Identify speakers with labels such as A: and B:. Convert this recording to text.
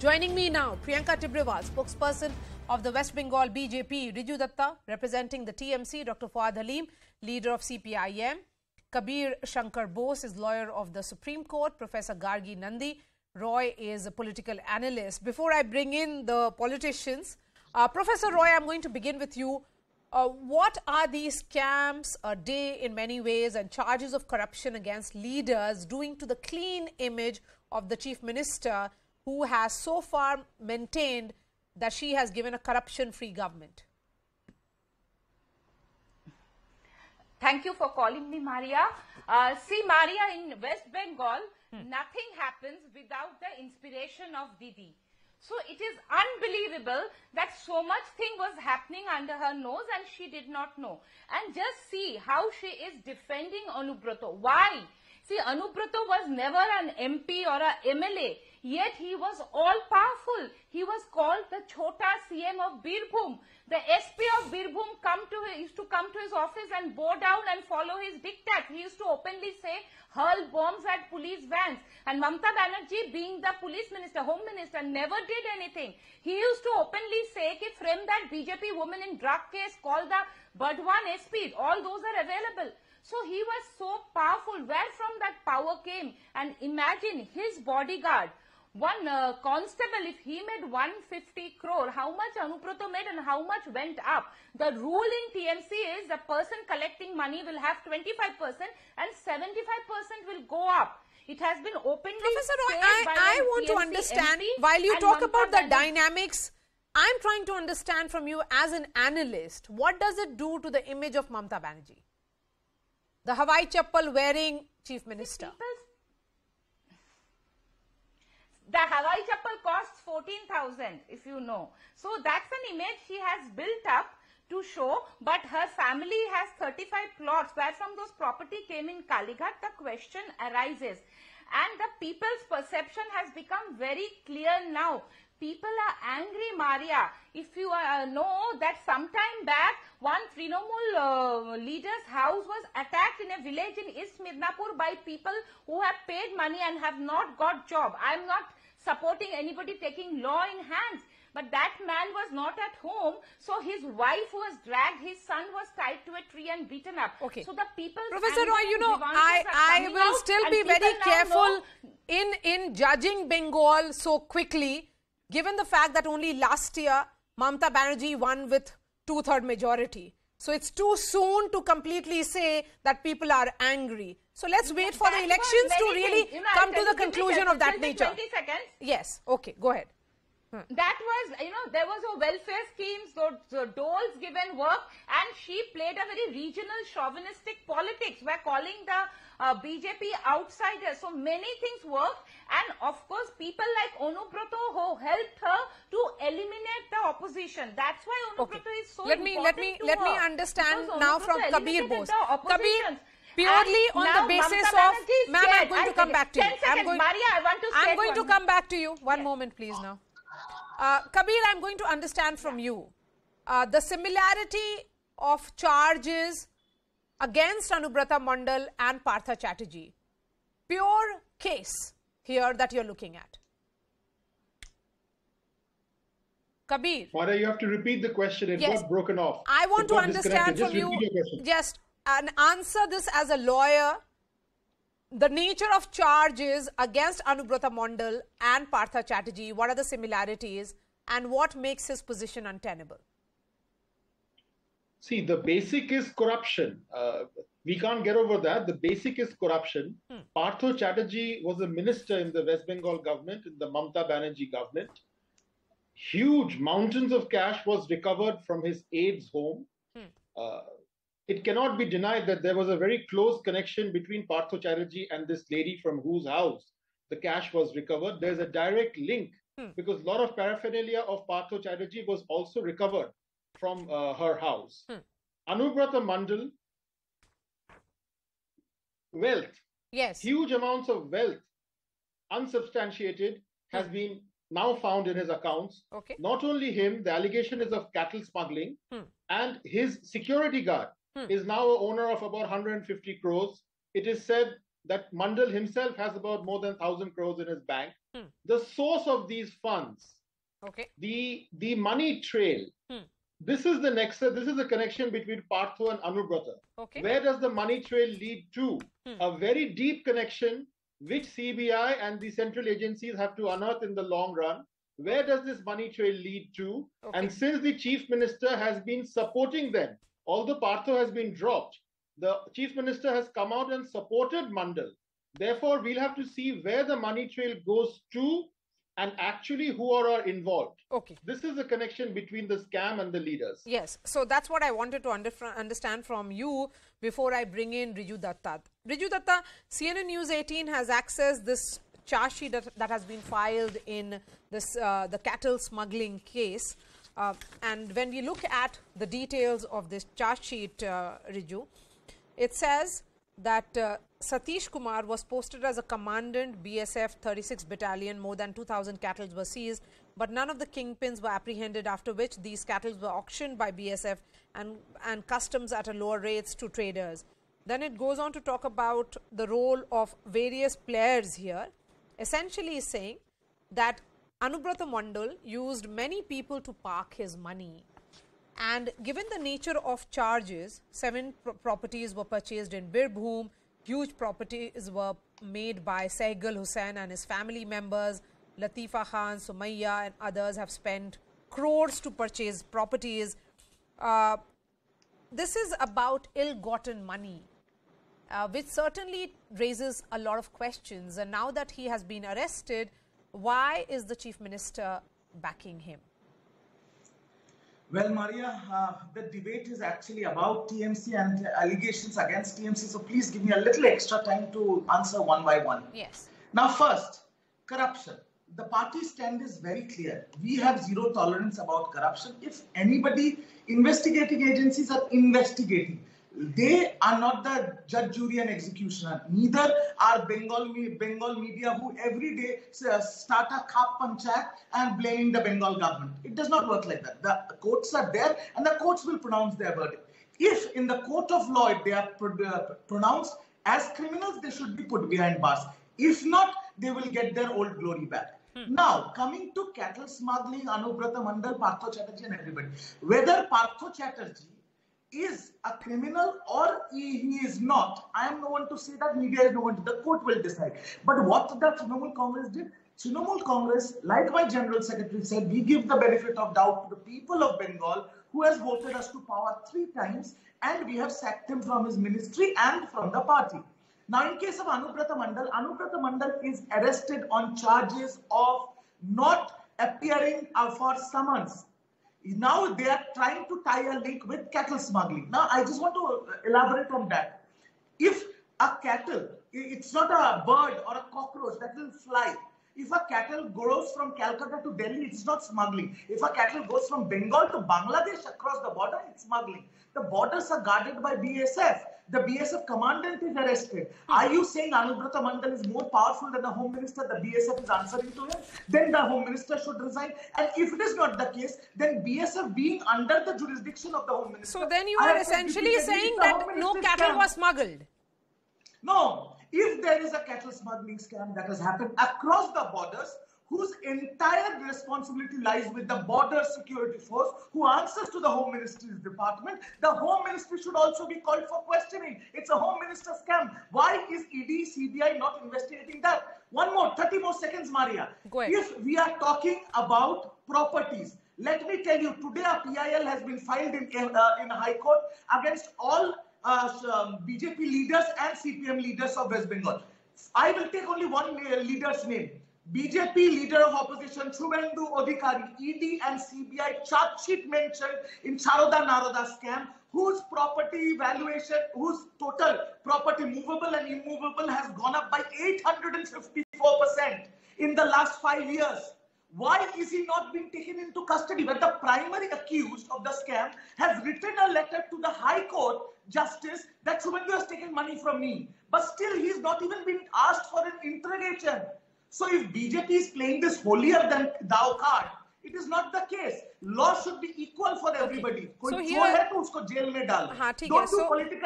A: Joining me now, Priyanka Tibrewal, spokesperson of the West Bengal BJP, Riju Datta, representing the TMC, Dr. Fuad Halim, leader of CPIM, Kabir Shankar Bose is lawyer of the Supreme Court, Professor Gargi Nandi, Roy is a political analyst. Before I bring in the politicians, Professor Roy, I'm going to begin with you. What are these scams a day in many ways and charges of corruption against leaders doing to the clean image of the Chief Minister, who has so far maintained that she has given a corruption-free government?
B: Thank you for calling me, Maria. See, Maria, in West Bengal, nothing happens without the inspiration of Didi. So it is unbelievable that so much thing was happening under her nose and she did not know. And just see how she is defending Anubrata. Why? See, Anubrata was never an MP or a MLA, yet he was all powerful. He was called the Chota CM of Birbhum. The SP of Birbhum used to come to his office and bow down and follow his diktat. He used to openly say, hurl bombs at police vans. And mamatabanerjee, being the police minister, home minister, never did anything. He used to openly say, ki frame that BJP woman in drug case, call the Burdwan SP. All those are available. So he was so powerful. Where from that power came? And imagine his bodyguard, one constable, if he made 150 crore, how much Anubrata made and how much went up? The rule in TMC is the person collecting money will have 25% and 75% will go up. It has been openly
A: Professor Roy,
B: said by
A: I
B: the
A: want to
B: TMC
A: understand,
B: MP
A: while you talk
B: Mamata
A: about the
B: Banerjee.
A: dynamics, I'm trying to understand from you as an analyst, what does it do to the image of Mamata Banerjee? The Hawaii chappal wearing Chief Minister.
B: The Hawaii chappal costs 14,000, if you know. So that's an image she has built up to show, but her family has 35 plots. Where from those property came in Kalighat, the question arises. And the people's perception has become very clear now. People are angry, Maria. If you know that sometime back, one Trinamool leader's house was attacked in a village in East Midnapur by people who have paid money and have not got job. I am not supporting anybody taking law in hands. But that man was not at home, so his wife was dragged, his son was tied to a tree and beaten up.
A: Okay.
B: So the people...
A: Professor Roy, you know, I will still be very careful in judging Bengal so quickly, given the fact that only last year, Mamata Banerjee won with 2/3 majority. So it's too soon to completely say that people are angry. So let's wait for the elections to really come to the conclusion of that nature.
B: 20 seconds.
A: Yes. Okay. Go ahead.
B: That was, you know, there was a welfare schemes, the doles given work, and she played a very regional chauvinistic politics. We're calling the BJP outsiders. So many things worked, and of course people like Anubrata who helped her to eliminate the opposition. That's why Anubrata is so important to
A: let me
B: her.
A: understand
B: Because
A: now
B: Anubrata
A: from Kabir
B: eliminated
A: Bose.
B: the opposition.
A: Purely on the basis of, ma'am, I'm going to come back to you.
B: 10 seconds, Maria, I want to say
A: I'm going to come back to you. One moment, please, now. Kabir, I'm going to understand from you the similarity of charges against Anubrata Mondal and Parthachatterjee. Pure case here that you're looking at. Kabir.
C: Maria, you have to repeat the question. It got broken off.
A: I want to understand from you, just answer this as a lawyer, the nature of charges against Anubrata Mondal and Parthachatterjee. What are the similarities and what makes his position untenable?
C: See, the basic is corruption. We can't get over that. The basic is corruption. Parthachatterjee was a minister in the West Bengal government, in the Mamata Banerjee government. Huge mountains of cash was recovered from his aide's home. It cannot be denied that there was a very close connection between Parthachatterjee and this lady from whose house the cash was recovered. There's a direct link because a lot of paraphernalia of Parthachatterjee was also recovered from her house. Anubrata Mondal, wealth, huge amounts of wealth, unsubstantiated, has been now found in his accounts. Not only him, the allegation is of cattle smuggling, and his security guard is now an owner of about 150 crores. It is said that Mondal himself has about more than 1,000 crores in his bank. The source of these funds, the money trail, this is the nexus, this is the connection between Partho and Anubrata. Where does the money trail lead to? A very deep connection which CBI and the central agencies have to unearth in the long run. Where does this money trail lead to? And since the chief minister has been supporting them, although Partho has been dropped, the chief minister has come out and supported Mondal. Therefore, we'll have to see where the money trail goes to and actually who are involved. This is the connection between the scam and the leaders.
A: Yes. So that's what I wanted to understand from you before I bring in Riju Datta. Riju Datta, CNN News 18 has accessed this charge sheet that has been filed in this the cattle smuggling case. And when we look at the details of this charge sheet, Riju, it says that Satish Kumar was posted as a commandant, BSF 36 Battalion. More than 2,000 cattle were seized, but none of the kingpins were apprehended, after which these cattle were auctioned by BSF and customs at a lower rates to traders. Then it goes on to talk about the role of various players here, essentially saying that Anubrata Mondal used many people to park his money. And given the nature of charges, 7 properties were purchased in Birbhum, huge properties were made by Sehgal Hussain and his family members, Latifa Khan, Sumayya and others have spent crores to purchase properties. This is about ill-gotten money, which certainly raises a lot of questions. And now that he has been arrested, why is the Chief Minister backing him?
D: Well, Maria, the debate is actually about TMC and allegations against TMC. So please give me a little extra time to answer one by one.
A: Yes.
D: Now, first, corruption. The party stand is very clear. We have zero tolerance about corruption. If anybody, investigating agencies are investigating, they are not the judge, jury and executioner. Neither are Bengal media, who every day start a khap panchayat and blaming the Bengal government. It does not work like that. The courts are there and the courts will pronounce their verdict. If in the court of law they are pronounced as criminals, they should be put behind bars. If not, they will get their old glory back. Now, coming to cattle smuggling, Anubrata Mondal, Parthachatterjee and everybody. Whether Parthachatterjee is a criminal or he is not, I am no one to say that, media is no one to, the court will decide. But what the Trinamool Congress did, Trinamool Congress, like my General Secretary said, we give the benefit of doubt to the people of Bengal who has voted us to power 3 times, and we have sacked him from his ministry and from the party. Now, in case of Anubrata Mondal is arrested on charges of not appearing for summons. Now they are trying to tie a link with cattle smuggling. Now, I just want to elaborate on that. If a cattle, it's not a bird or a cockroach that will fly. If a cattle goes from Calcutta to Delhi, it's not smuggling. If a cattle goes from Bengal to Bangladesh across the border, it's smuggling. The borders are guarded by BSF. The BSF commandant is arrested. Are you saying Anubrata Mondal is more powerful than the Home Minister? The BSF is answering to him? Then the Home Minister should resign. And if it is not the case, then BSF being under the jurisdiction of the Home Minister.
A: So then you are essentially saying that no cattle was smuggled.
D: No. If there is a cattle smuggling scam that has happened across the borders, whose entire responsibility lies with the border security force, who answers to the Home Ministry's department, the Home Ministry should also be called for questioning. It's a Home Minister scam. Why is ED, CBI not investigating that? 30 more seconds, Maria.
A: Go ahead.
D: If we are talking about properties, let me tell you, today a PIL has been filed in High Court against all BJP leaders and CPM leaders of West Bengal. I will take only one leader's name. BJP leader of opposition Shubhendu Adhikari, ED and CBI charge sheet mentioned in Charoda Naroda scam, whose property valuation, whose total property movable and immovable has gone up by 854% in the last 5 years. Why is he not being taken into custody? When the primary accused of the scam has written a letter to the High Court Justice that Shubhendu has taken money from me, but still he's not even been asked for an interrogation. So if BJP is playing this holier than thou card, it is not the case. Law should be equal for everybody.
A: So
D: here, don't do political